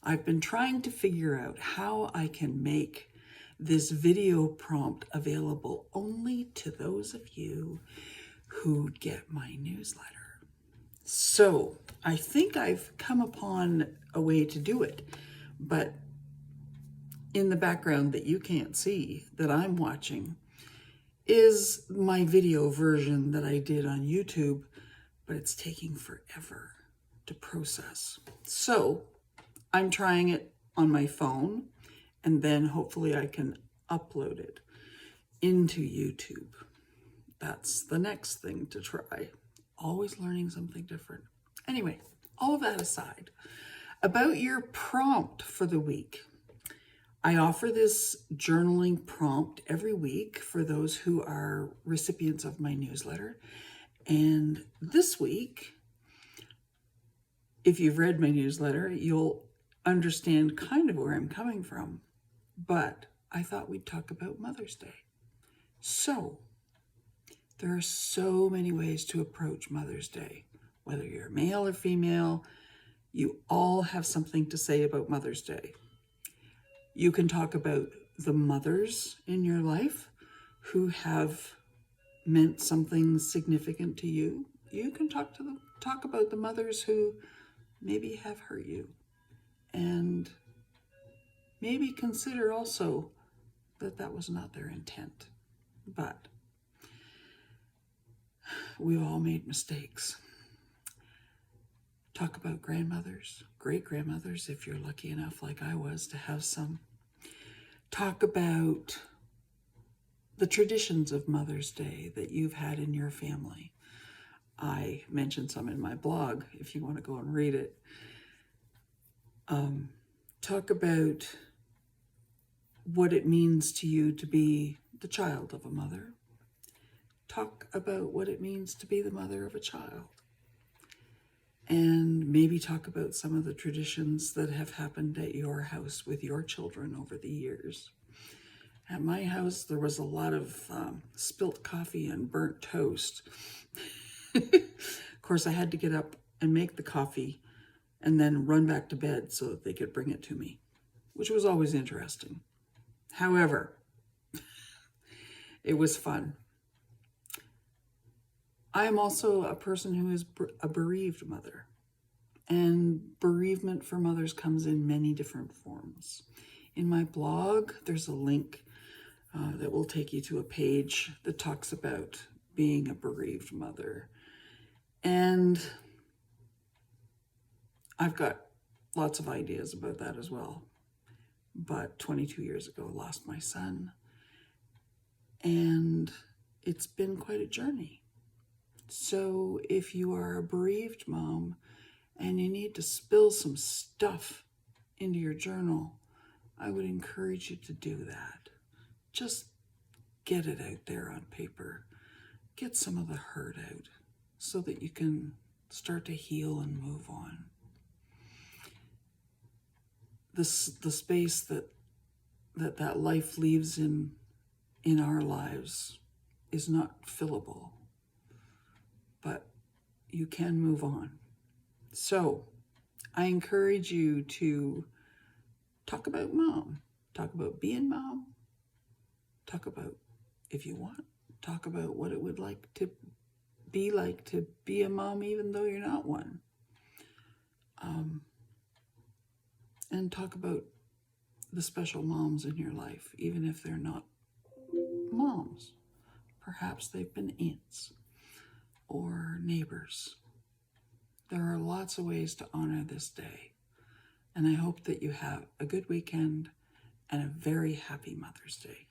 I've been trying to figure out how I can make this video prompt available only to those of you who get my newsletter. So I think I've come upon a way to do it, but in the background that you can't see that I'm watching is my video version that I did on YouTube, but it's taking forever to process. So I'm trying it on my phone, and then hopefully I can upload it into YouTube. That's the next thing to try. Always learning something different. Anyway, all of that aside, about your prompt for the week. I offer this journaling prompt every week for those who are recipients of my newsletter. And this week, if you've read my newsletter, you'll understand kind of where I'm coming from. But I thought we'd talk about Mother's Day. So, there are so many ways to approach Mother's Day. Whether you're male or female, you all have something to say about Mother's Day. You can talk about the mothers in your life who have meant something significant to you. You can talk about the mothers who maybe have hurt you, and maybe consider also that was not their intent. But we've all made mistakes. Talk about grandmothers, great-grandmothers, if you're lucky enough, like I was, to have some. Talk about the traditions of Mother's Day that you've had in your family. I mentioned some in my blog, if you want to go and read it. Talk about what it means to you to be the child of a mother. Talk about what it means to be the mother of a child. And maybe talk about some of the traditions that have happened at your house with your children over the years. At my house, there was a lot of spilt coffee and burnt toast. Of course, I had to get up and make the coffee and then run back to bed so that they could bring it to me, which was always interesting. However, it was fun. I am also a person who is a bereaved mother, and bereavement for mothers comes in many different forms. In my blog, there's a link that will take you to a page that talks about being a bereaved mother. And I've got lots of ideas about that as well. But 22 years ago, I lost my son, and it's been quite a journey. So if you are a bereaved mom and you need to spill some stuff into your journal, I would encourage you to do that. Just get it out there on paper. Get some of the hurt out so that you can start to heal and move on. The space that life leaves in our lives is not fillable, but you can move on. So I encourage you to talk about mom, talk about being mom, talk about, if you want, talk about what it would like to be a mom even though you're not one. And talk about the special moms in your life, even if they're not moms. Perhaps they've been aunts or neighbors. There are lots of ways to honor this day. And I hope that you have a good weekend and a very happy Mother's Day.